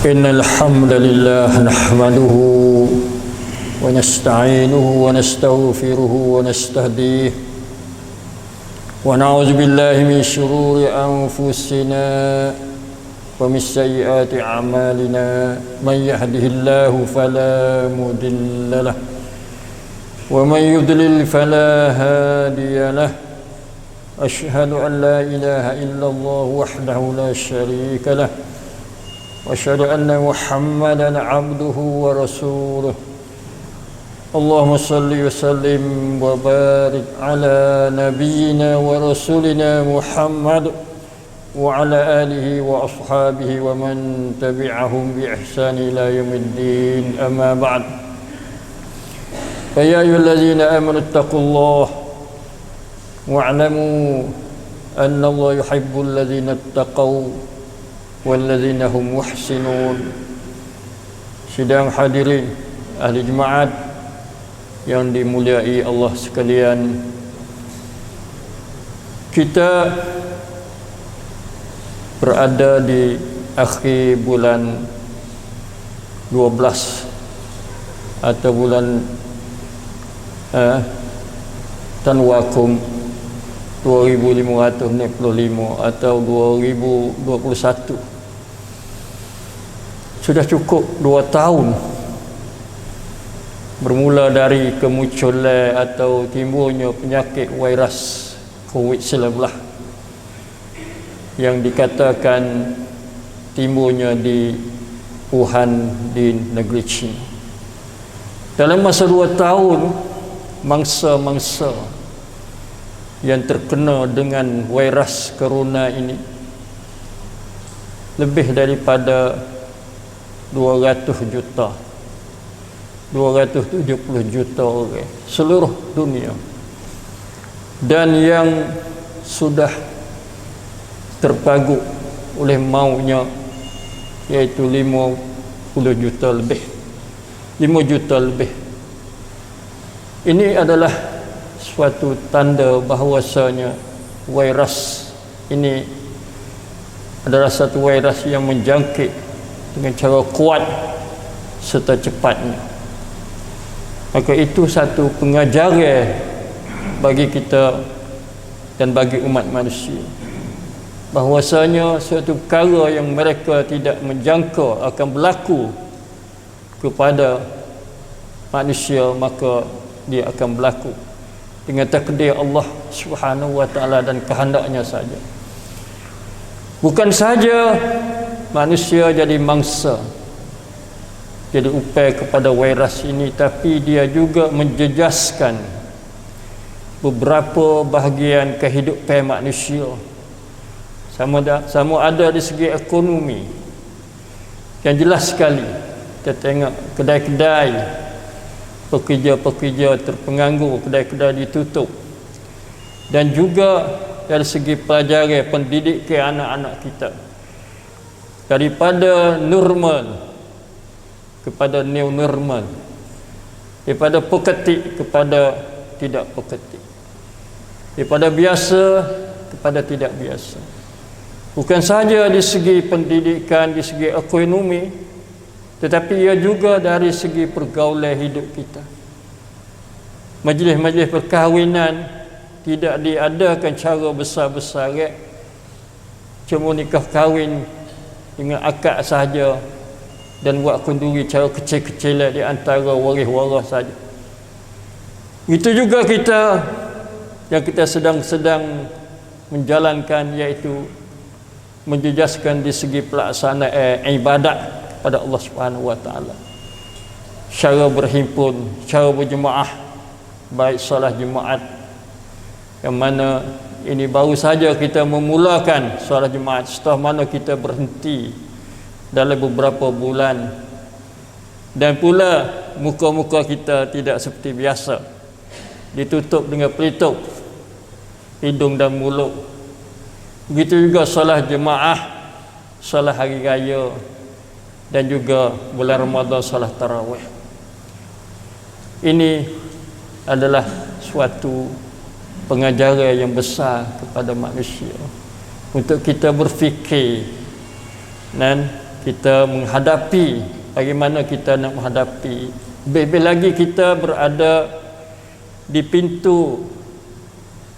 إن الحمد لله نحمده ونستعينه ونستغفره ونستهديه ونعوذ بالله من شرور أنفسنا ومن سيئات أعمالنا من يهده الله فلا مضل له ومن يضلل فلا هادي له أشهد أن لا إله إلا الله وحده لا شريك له وأشهد أن محمدا عبده ورسوله اللهم صل وسلم وبارك على نبينا ورسولنا محمد وعلى آله وأصحابه ومن تبعهم بإحسان إلى يوم الدين أما بعد فيا أيها الذين آمنوا اتقوا الله واعلموا أن الله يحب الذين اتقوا والذين هم محسنون. Sidang hadirin ahli jemaat yang dimuliai Allah sekalian, kita berada di akhir bulan 12 atau bulan Tanwakum 2565 atau 2021. Sudah cukup 2 tahun bermula dari kemunculan atau timbulnya penyakit virus COVID-19 yang dikatakan timbulnya di Wuhan di negeri China. Dalam masa 2 tahun, mangsa-mangsa yang terkena dengan virus corona ini lebih daripada 270 juta orang seluruh dunia, dan yang sudah terpagut oleh mautnya iaitu 5 juta lebih. Ini adalah suatu tanda bahawasanya virus ini adalah satu virus yang menjangkit dengan cara kuat serta cepatnya. Maka itu satu pengajaran bagi kita dan bagi umat manusia, bahwasanya suatu perkara yang mereka tidak menjangka akan berlaku kepada manusia, maka dia akan berlaku dengan takdir Allah Subhanahu wa taala dan kehendaknya saja. Bukan saja manusia jadi mangsa, jadi upaya kepada virus ini, tapi dia juga menjejaskan beberapa bahagian kehidupan manusia, sama ada di segi ekonomi. Yang jelas sekali kita tengok kedai-kedai, pekerja-pekerja terpenganggur, kedai-kedai ditutup, dan juga dari segi pelajaran pendidikan anak-anak kita, daripada normal kepada new normal, daripada peketik kepada tidak peketik, daripada biasa kepada tidak biasa. Bukan saja di segi pendidikan, di segi ekonomi, tetapi ia juga dari segi pergaulan hidup kita. Majlis-majlis perkahwinan tidak diadakan cara besar-besaran, cuma nikah kahwin dengan akad sahaja dan buat kenduri cara kecil-kecilan di antara waris-waris saja. Itu juga kita yang kita sedang menjalankan, iaitu menjejaskan di segi pelaksanaan ibadat kepada Allah Subhanahu wa taala. Cara berhimpun, cara berjemaah, baik solat Jumaat, yang mana ini baru saja kita memulakan solat Jumaat, setelah mana kita berhenti dalam beberapa bulan, dan pula muka-muka kita tidak seperti biasa, ditutup dengan pelitup hidung dan mulut. Begitu juga solat jemaah, solat hari raya, dan juga bulan Ramadan solat tarawih. Ini adalah suatu pengajaran yang besar kepada manusia untuk kita berfikir dan kita menghadapi, bagaimana kita nak menghadapi. Lebih lagi kita berada di pintu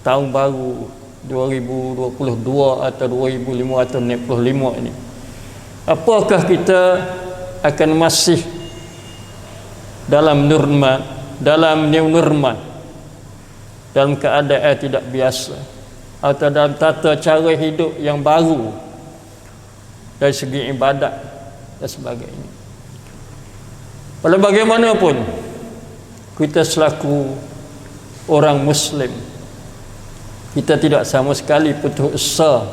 tahun baru 2022 atau 2555 ini. Apakah kita akan masih dalam norma, dalam new normal, dalam keadaan tidak biasa, atau dalam tata cara hidup yang baru dari segi ibadat dan sebagainya. Walau bagaimanapun, kita selaku orang Muslim, kita tidak sama sekali putus asa,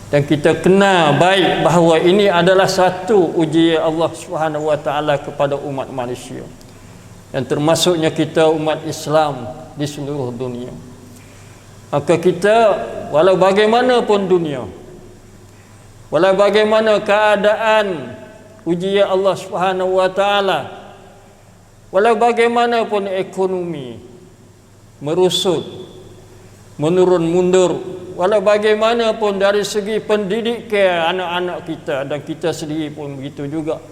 dan kita kenal baik bahawa ini adalah satu ujian Allah Subhanahu wa taala kepada umat manusia, dan termasuknya kita umat Islam di seluruh dunia. Maka kita, walau bagaimanapun dunia, walau bagaimana keadaan ujian Allah Subhanahu wa taala, walau bagaimanapun ekonomi merusut, menurun mundur, walau bagaimanapun dari segi pendidikan anak-anak kita, dan kita sendiri pun begitu juga,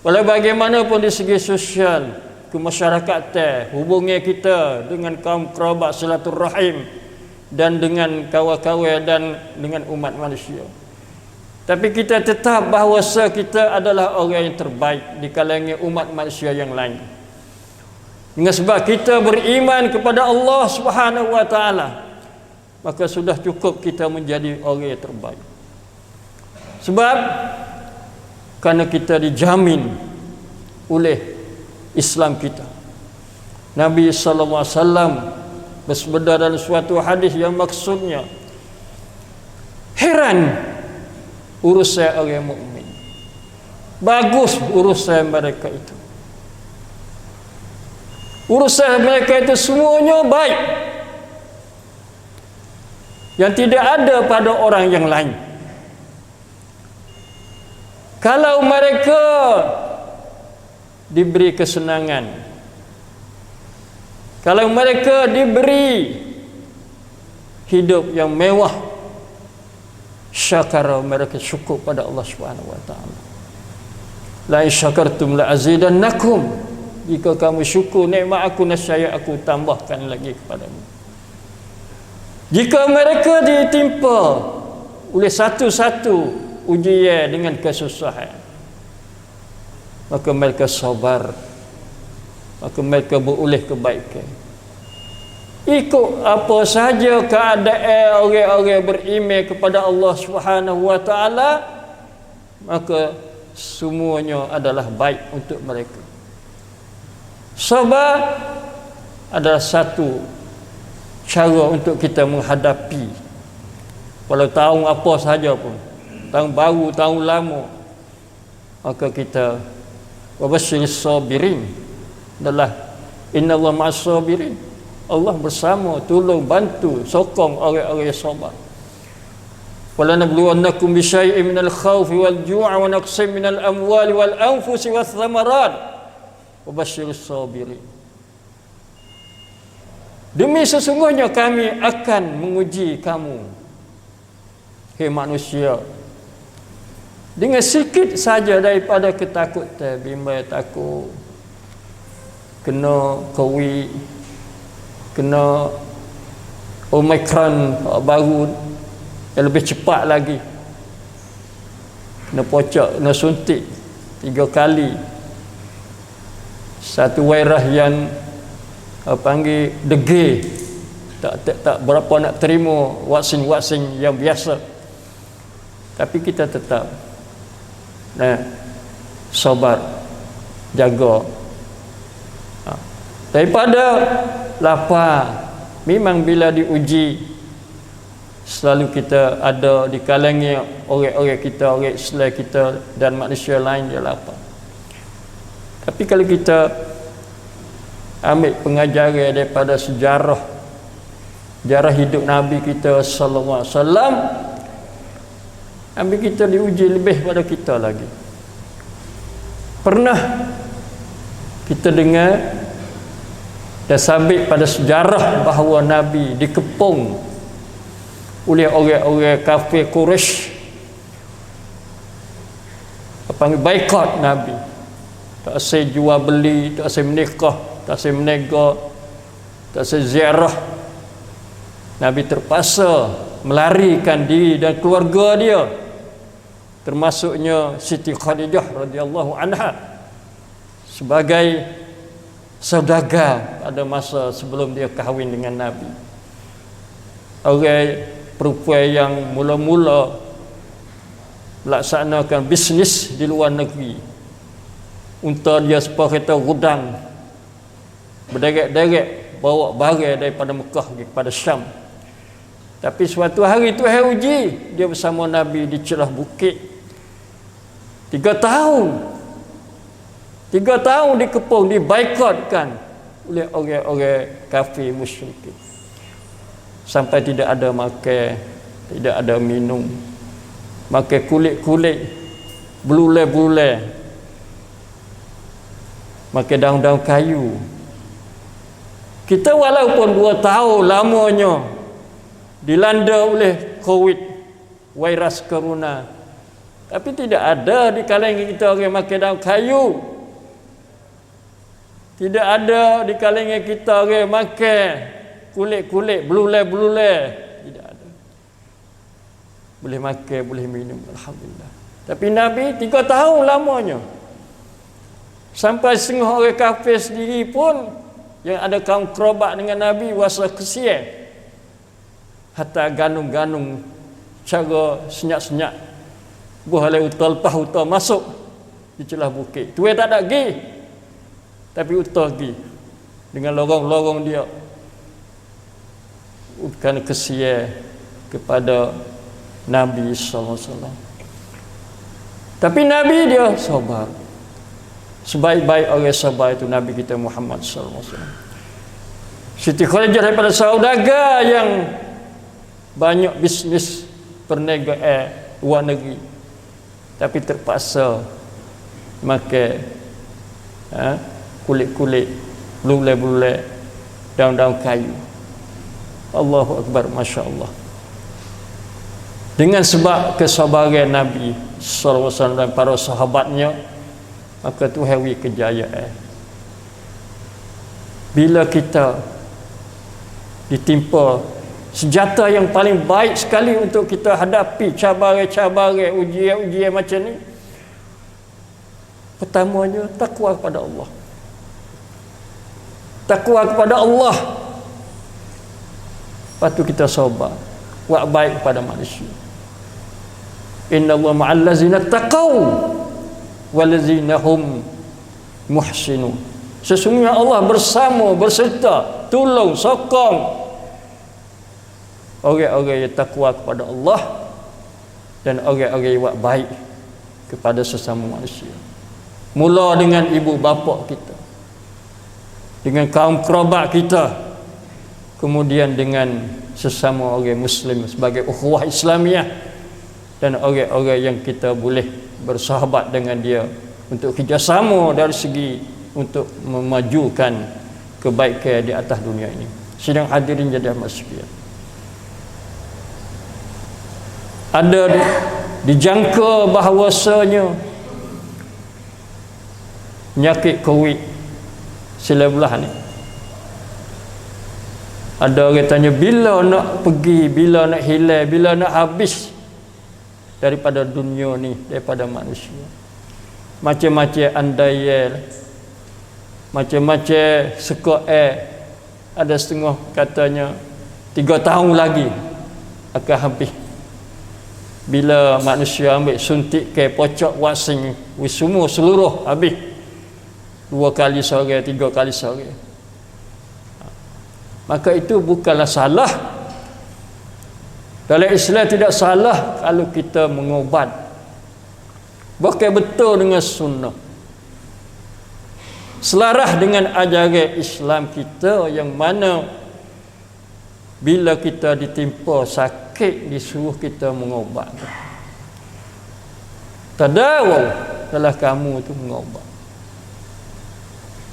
walau bagaimanapun di segi sosial, kemasyarakatan, hubungan kita dengan kaum kerabat, silaturahim, dan dengan kawan-kawan dan dengan umat manusia. Tapi kita tetap bahawa kita adalah orang yang terbaik di kalangan umat manusia yang lain. Dengan sebab kita beriman kepada Allah Subhanahu wa taala, maka sudah cukup kita menjadi orang yang terbaik. Sebab kerana kita dijamin oleh Islam kita. Nabi sallallahu alaihi wasallam bersabda dalam suatu hadis yang maksudnya, heran urusan orang mukmin, bagus urusan mereka itu. Urusan mereka itu semuanya baik, yang tidak ada pada orang yang lain. Kalau mereka diberi kesenangan, kalau mereka diberi hidup yang mewah, syakara, mereka syukur pada Allah Subhanahu wa taala. La in syakartum la azidannakum. Jika kamu syukur nikmat aku, nescaya aku tambahkan lagi kepadamu. Jika mereka ditimpa oleh satu-satu ujian dengan kesusahan, maka mereka sabar, maka mereka beroleh kebaikan. Ikut apa sahaja keadaan orang-orang beriman kepada Allah Subhanahu wa taala, maka semuanya adalah baik untuk mereka. Sabar adalah satu cara untuk kita menghadapi walau tahun apa sahaja pun, tahun baru, tahun lama, maka kita wabasyiris sabirin adalah innallaha ma'as sabirin. Allah bersama, tolong, bantu, sokong orang-orang yang sabar. Wala nabluwannakum bisyai'in minal khawfi wal ju'i wa naqsin minal amwali wal anfusi wath thamarat wabasyiris sabirin. Demi sesungguhnya kami akan menguji kamu, hai manusia, dengan sikit saja daripada ketakutan. Bimbang takut kena COVID, kena Omicron baru yang lebih cepat lagi, kena pocok, kena suntik 3 kali, satu virus yang panggil degil, tak berapa nak terima vaksin-vaksin yang biasa. Tapi kita tetap sabar, jaga. Daripada lapar, memang bila diuji, selalu kita ada di kalangan orang-orang kita, orang Islam kita dan manusia lain dia lapar. Tapi kalau kita ambil pengajaran daripada sejarah hidup Nabi kita sallallahu alaihi wasallam, Nabi kita diuji lebih pada kita lagi. Pernah kita dengar dan sabit pada sejarah bahawa Nabi dikepung oleh orang-orang kafir Quraisy panggil baikot Nabi. Tak saya jual beli, tak saya menikah, tak saya menega, tak saya ziarah. Nabi terpaksa melarikan diri dan keluarga dia, termasuknya Siti Khadijah radhiyallahu anha sebagai saudagar pada masa sebelum dia kahwin dengan Nabi. Orang perempuan yang mula-mula melaksanakan bisnes di luar negeri. Unta dia sepuluh kereta gudang, berderet-deret bawa barang daripada Mekah kepada Syam. Tapi suatu hari Tuhan uji dia bersama Nabi di celah bukit. 3 tahun dikepung, dibaikotkan oleh orang-orang kafir musyrik. Sampai tidak ada makan, tidak ada minum, makan kulit-kulit, belulai-belulai, makan daun-daun kayu. Kita walaupun 2 tahun lamanya dilanda oleh COVID, virus corona, tapi tidak ada di kalangan kita orang makan daun kayu. Tidak ada di kalangan kita orang makan kulit-kulit, belulai-belulai. Tidak ada. Boleh makan, boleh minum, alhamdulillah. Tapi Nabi 3 tahun lamanya. Sampai setengah orang kafir sendiri pun yang ada kaum kerabat dengan Nabi wasa kesian. Hatta ganung-ganung cara senyap-senyap. Boleh lepas utar masuk di celah bukit. Tuan tak ada pergi, tapi utar pergi dengan lorong-lorong dia. Bukan kesian kepada Nabi sallallahu alaihi wasallam. Tapi Nabi dia sabar. Sebaik-baik orang sabar itu Nabi kita Muhammad sallallahu alaihi wasallam. Siti Khadijah daripada saudagar yang banyak bisnes perniagaan luar negeri, tapi terpaksa makan kulit-kulit, belulai-belulai, daun-daun kayu. Allahu Akbar, Masya Allah. Dengan sebab kesabaran Nabi sallallahu alaihi wasallam dan para sahabatnya, maka Tuhan beri kejayaan. Bila kita ditimpa senjata yang paling baik sekali untuk kita hadapi cabaran-cabaran, ujian-ujian macam ni, pertamanya takwa kepada Allah. Takwa kepada Allah. Lepas tu kita sabar, buat baik kepada manusia. Innallaha ma'al ladzina taqaw wal ladzina hum muhsinun. Sesungguhnya Allah bersama, berserta, tolong, sokong orang-orang yang takwa kepada Allah dan orang-orang yang buat baik kepada sesama manusia. Mula dengan ibu bapa kita, dengan kaum kerabat kita, kemudian dengan sesama orang Muslim sebagai ukhuwah Islamiah, dan orang-orang yang kita boleh bersahabat dengan dia untuk kerjasama dari segi untuk memajukan kebaikan di atas dunia ini. Sidang hadirin jadi amat sekalian, ada dijangka bahawasanya penyakit COVID-19 ni, ada orang tanya bila nak pergi, bila nak hilang, bila nak habis daripada dunia ni, daripada manusia. Macam-macam andaian, macam-macam sekok ada setengah katanya 3 tahun lagi akan habis. Bila manusia ambil suntik ke pocok vaksin semua seluruh habis, 2 kali sehari, 3 kali sehari. Maka itu bukanlah salah. Dalam Islam tidak salah kalau kita mengubat, bahkan betul dengan sunnah, selarah dengan ajaran Islam kita, yang mana bila kita ditimpa sakit disuruh kita mengubat. Tadawu, adalah kamu itu mengubat.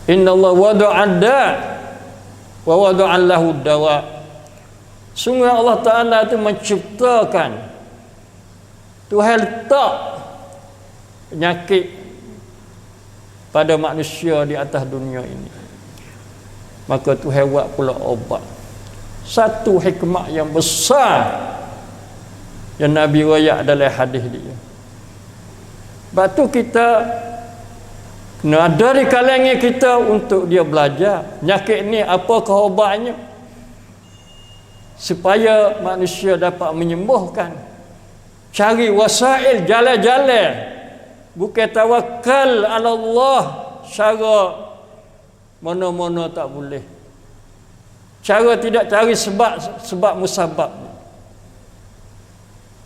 Innallaha wada'a da' wa wada'a lahu dawa'. Sungguh Allah Ta'ala itu menciptakan, Tuhan letak penyakit pada manusia di atas dunia ini. Maka Tuhan buat pula obat. Satu hikmah yang besar yang Nabi royak dalam hadis dia. Sebab tu kita kena ada di kalangan kita untuk dia belajar penyakit ni apakah obatnya, supaya manusia dapat menyembuhkan. Cari wasail, jalan-jalan, bukan tawakal ala Allah cara mana-mana tak boleh. Cara tidak cari sebab musabab.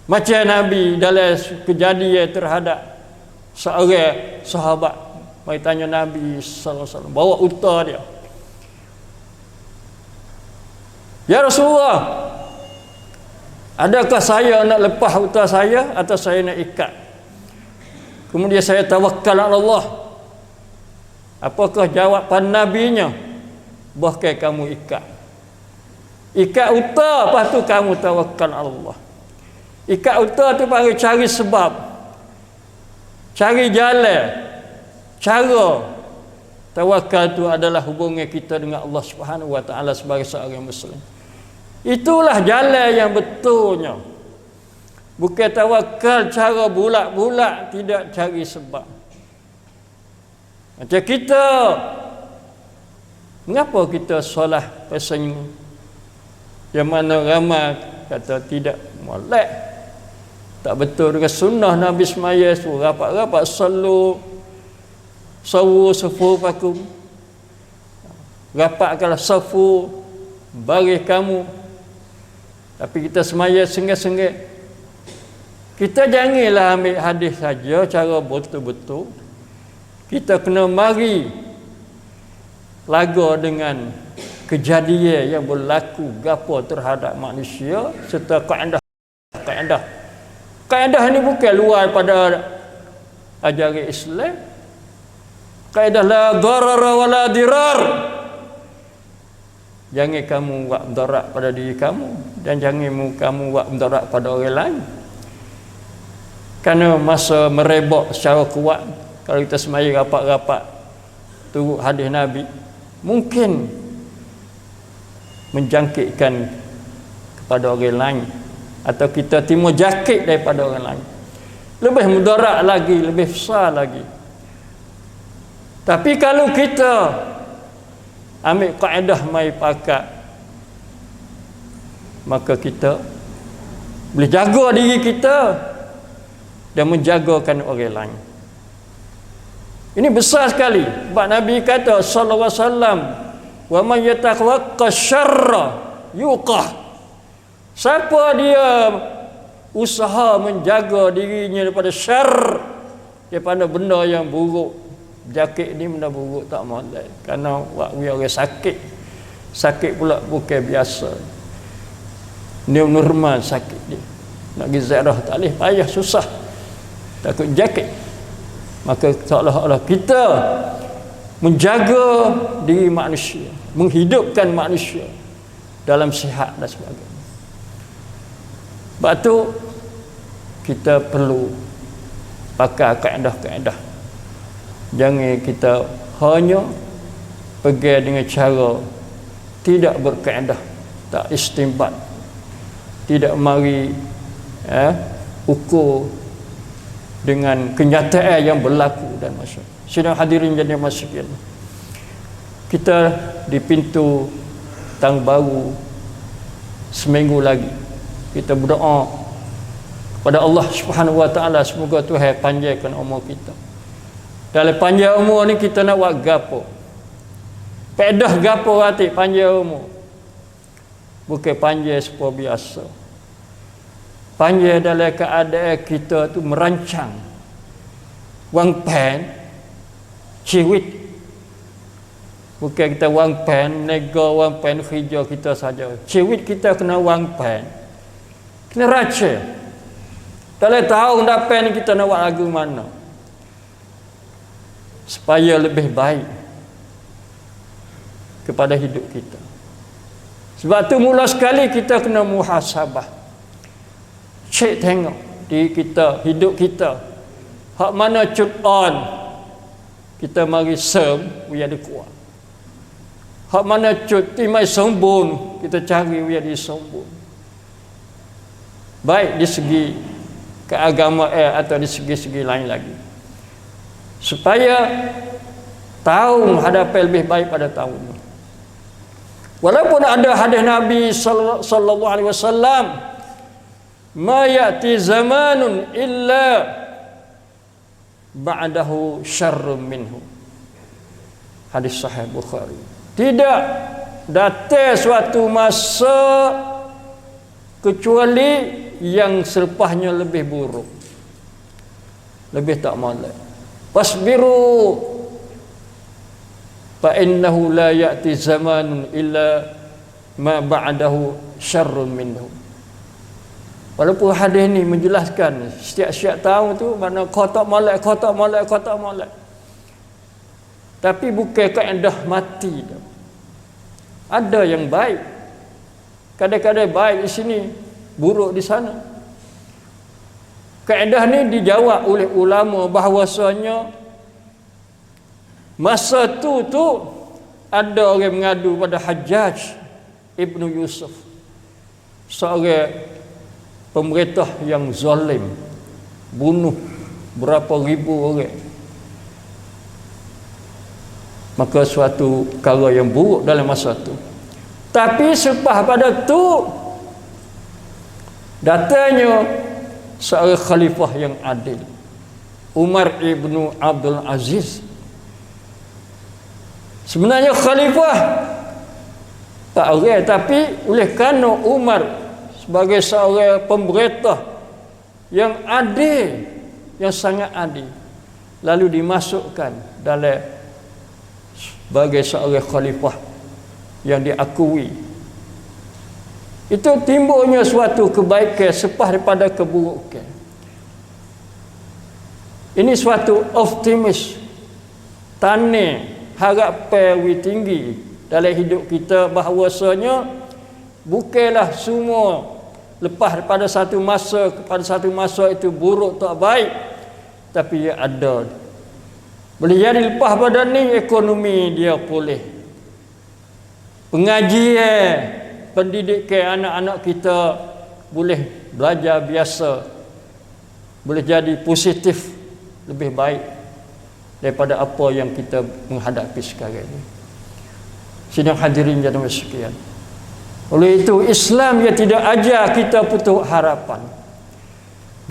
Macam Nabi dalam kejadian terhadap seorang sahabat, mai tanya Nabi sallallahu alaihi wasallam, bawa unta dia. Ya Rasulullah, adakah saya nak lepas unta saya atau saya nak ikat? Kemudian saya tawakal ala Allah. Apakah jawapan Nabinya? Bahkan kamu ikat. Ikat unta, lepas tu kamu tawakal ala Allah. Ikat unta tu panggil cari sebab, cari jalan, cara. Tawakal tu adalah hubungan kita dengan Allah Subhanahu wa taala sebagai seorang muslim. Itulah jalan yang betulnya. Bukan tawakal cara bulat-bulat, tidak cari sebab. Macam kita, mengapa kita solat pasal yang mana ramai kata tidak molek, tak betul dengan sunnah Nabi semaya, suruh rapat-rapat salu sawu safu pakum, rapatkanlah safu baris kamu. Tapi kita semaya sengat-sengat. Kita janganlah ambil hadis saja cara betul-betul. Kita kena mari laga dengan kejadian yang berlaku gapo terhadap manusia serta kaedah. Kaedah ni bukan luar pada ajaran Islam. Kaedah la darara wa la dirar. Jangan kamu buat mudarat pada diri kamu dan jangan kamu buat mudarat pada orang lain. Kerana masa merebak secara kuat, kalau kita semaya rapat-rapat turut hadis Nabi, mungkin menjangkitkan kepada orang lain atau kita timur jakit daripada orang lain. Lebih mudarat lagi, lebih besar lagi. Tapi kalau kita ambil kaedah mai pakat, maka kita boleh jaga diri kita dan menjagakan orang lain. Ini besar sekali. Sebab Nabi kata sallallahu alaihi wasallam, wa man yatawaqqa syarra yuqah. Siapa dia usaha menjaga dirinya daripada syarr, daripada benda yang buruk. Jakit ni benda buruk tak molek. Kerana orang sakit pula bukan biasa. Ni normal sakit dia. Nak pergi ziarah tak boleh, payah, susah. Takut jakit. Maka seolah-olah kita menjaga diri manusia, menghidupkan manusia dalam sihat dan sebagainya. Sebab tu kita perlu pakai kaedah-kaedah. Jangan kita hanya pergi dengan cara tidak berkaedah, tak istinbat, tidak mari ukur dengan kenyataan yang berlaku dan masyarakat. Sidang hadirin jadi masyarakat, kita di pintu tahun baru seminggu lagi, kita berdoa kepada Allah Subhanahu wa taala, semoga Tuhan panjangkan umur kita. Dalam panjang umur ni kita nak buat gapo? Pedah gapo hati panjang umur? Bukan panjang sepuluh biasa. Panjang dalam keadaan kita tu merancang wang pen ciwit. Bukan kita wang pen nego wang pen hijau kita saja. Ciwit kita kena wang pen. Kena raca. Dalam tahun depan kita nak buat lagu mana? Supaya lebih baik kepada hidup kita. Sebab tu mula sekali kita kena muhasabah. Cek tengok diri kita, hidup kita. Hak mana cut on, kita mari serm, we ada kuat. Hak mana cut timai sombong, kita cari we ada sombong. Baik di segi keagamaan atau di segi-segi lain lagi. Supaya tahun hadapi lebih baik pada tahun ini. Walaupun ada hadis Nabi sallallahu alaihi wasallam, ma ya'ti zamanun illa ba'dahu syarrun minhu. Hadis sahih Bukhari. Tidak datang suatu masa kecuali yang selepasnya lebih buruk, lebih tak molek. Wasbiru fa innahu la ya'ti zamanun illa ma ba'dahu syarrun minhu. Walaupun hadis ni menjelaskan setiap tahun tu mana kotak molek. Tapi bukan kaedah mati dah. Ada yang baik. Kadang-kadang baik di sini, buruk di sana. Kaedah ni dijawab oleh ulama bahawasanya masa tu ada orang mengadu pada Hajjaj Ibnu Yusuf, seorang pemerintah yang zalim, bunuh berapa ribu orang. Maka suatu perkara yang buruk dalam masa tu. Tapi selepas pada tu datanya seorang khalifah yang adil, Umar ibnu Abdul Aziz. Sebenarnya khalifah tak orang, tapi oleh kerana Umar sebagai seorang pemerintah yang adil, yang sangat adil, lalu dimasukkan dalam sebagai seorang khalifah yang diakui. Itu timbulnya suatu kebaikan selepas daripada keburukan. Ini suatu optimis, tanda harapan tinggi dalam hidup kita bahawasanya bukanlah semua lepas daripada satu masa kepada satu masa itu buruk tak baik, tapi ia ada. Boleh jadi lepas pada ni ekonomi dia pulih, pengajian, pendidikan anak-anak kita boleh belajar biasa, boleh jadi positif, lebih baik daripada apa yang kita menghadapi sekarang ini. Sidang hadirin jemaah sekalian, oleh itu Islam yang tidak ajar kita putus harapan.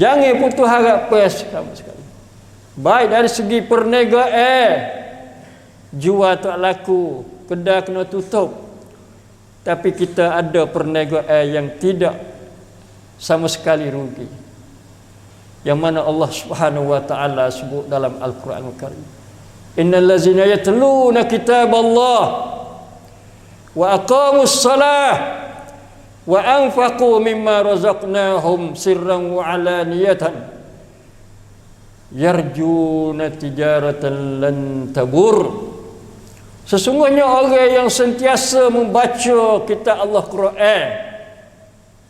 Jangan putus harapan sekali. Baik dari segi perniagaan, jual tak laku, kedai kena tutup, tapi kita ada perniagaan yang tidak sama sekali rugi, yang mana Allah Subhanahu wa taala sebut dalam Al-Quranul Karim, innal ladzina yatluna kitaballah wa aqamus salah wa anfaqu mimma razaqnahum sirran wa alaniyatan yarjuna tijaratan lan tabur. Sesungguhnya orang yang sentiasa membaca kitab Allah Quran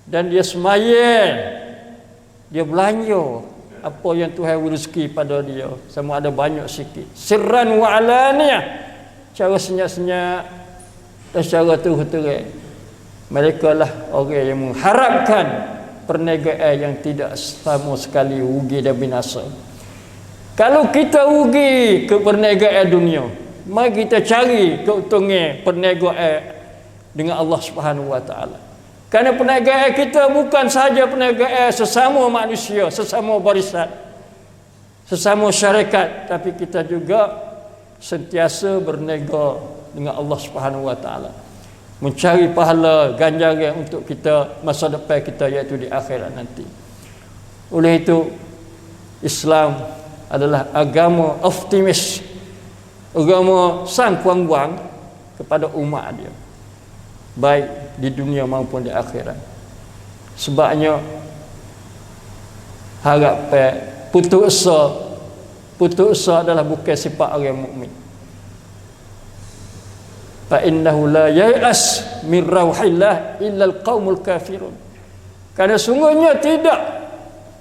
dan dia sembahyang, dia belanja apa yang Tuhan rezeki pada dia, sama ada banyak sikit, sirran wa alaniyah, cara senyap-senyap dan secara terang. Mereka lah orang yang mengharapkan perniagaan yang tidak sama sekali rugi dan binasa. Kalau kita rugi ke perniagaan dunia, mari kita cari keuntungan perniagaan dengan Allah Subhanahu wa taala. Kerana perniagaan kita bukan sahaja perniagaan sesama manusia, sesama barisan, sesama syarikat, tapi kita juga sentiasa berniaga dengan Allah Subhanahu wa taala, mencari pahala ganjaran untuk kita masa depan kita, iaitu di akhirat nanti. Oleh itu Islam adalah agama optimis, agama sang kuang-kuang kepada umat dia, baik di dunia maupun di akhirat. Sebabnya harapan putus asa adalah bukan sifat orang mukmin. Fa innahu la ya'as min rauhillah illa al-qaumul kafirun. Karena sungguhnya tidak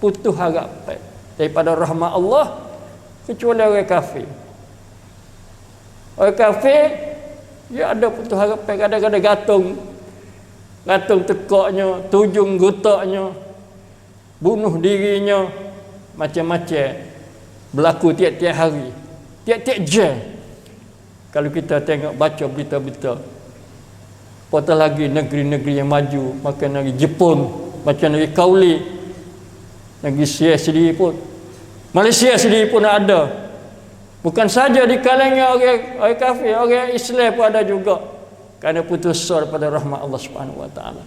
putus harapan daripada rahmat Allah kecuali orang kafir. Orang kafir dia ada putus harapan, kadang-kadang gantung tekaknya, tujung gotaknya, bunuh dirinya, macam-macam berlaku tiap-tiap hari, tiap-tiap jam. Kalau kita tengok baca berita-berita, apatah lagi negeri-negeri yang maju, macam negeri Jepun, macam negeri Kauli, negeri Sia sendiri pun, Malaysia sendiri pun ada. Bukan saja di kalangan orang kafir, orang Islam pun ada juga, kerana putus asa daripada rahmat Allah Subhanahu Wa Taala.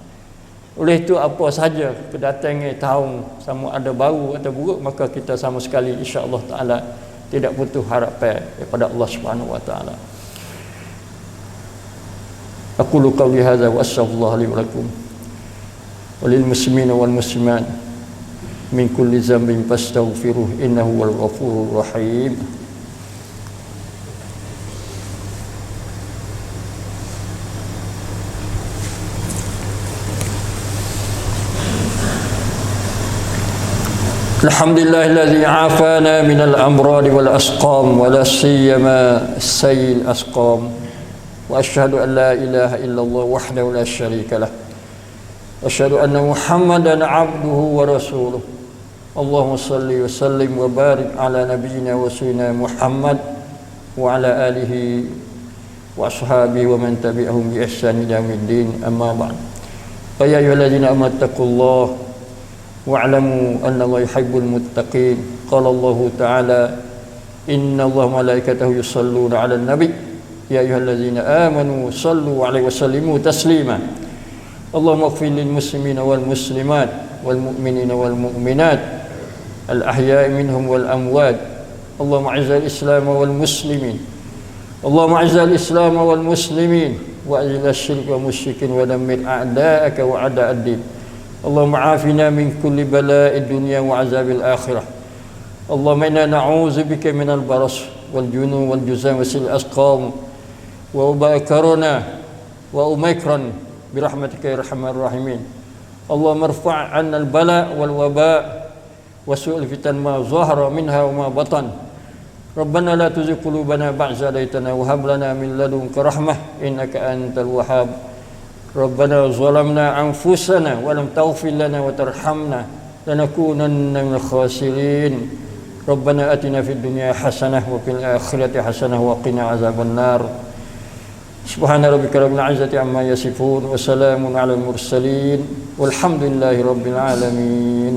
Oleh itu apa saja kedatangan tahun sama ada baru atau buruk, maka kita sama sekali insya-Allah taala tidak butuh harapan daripada Allah Subhanahu Wa Taala. Aqulu qawli hadza wa astaghfirullah li wa lakum wa lil muslimina wal muslimat min kulli dhanbin fastaghfiruh innahu wal ghafurur rahim. Alhamdulillahilladzi afana minal amrad wal asqam wa la siyama sayil asqam wa asyhadu an la ilaha illallah wahdahu la syarika lah wa asyhadu anna Muhammadan abduhu wa rasuluh. Allahumma salli wa sallim wa barik ala nabiyyina wa sayyidina Muhammad wa ala alihi wa ashabihi wa man tabi'ahum bi ihsan ila yaumiddin, amma ba'd. Ya ayyuhalladzina amanu taqullaha wa'lamu anna Allaha yuhibbul muttaqin. Qala Allah Ta'ala inna Allaha malaikatahu yusalluna 'alan nabi ya ayyuhallazina amanu sallu 'alaihi wa sallimu taslima. Allahumma ighfir lil muslimina wal muslimat wal mu'minina wal mu'minat al ahya'i minhum wal amwat. Allahumma 'izzil islam wal muslimin. Allahumma 'izzil islam wal muslimin wa azil asy-syirka wal musyrikin wa dammir a'da'aka wa a'da'ad din. Allahumma afina min kulli bala'id dunya wa azabil akhirah. Allahumma inna na'udzubika minal baras wal junun wal juzam wasil asqam wa ubai corona wa omikron birahmatika ya arhamar rahimin. Allahumma irfa' 'anna al bala' wal waba' wa su'ul fitan ma zahara minha wa ma batan. Rabbana la tuzigh qulubana ba'da idh hadaytana wa hab lana min ladunka rahmah innaka antal wahhab. Rabbana zalamna anfusana wa lam taghfir lana wa tarhamna lanakunanna minal khasirin. Rabbana atina fid dunya hasanah wa fil akhirati hasanah wa qina azaban nar. Subhana rabbika rabbil izzati amma yasifun wa salamun alal mursalin walhamdulillahi rabbil alamin.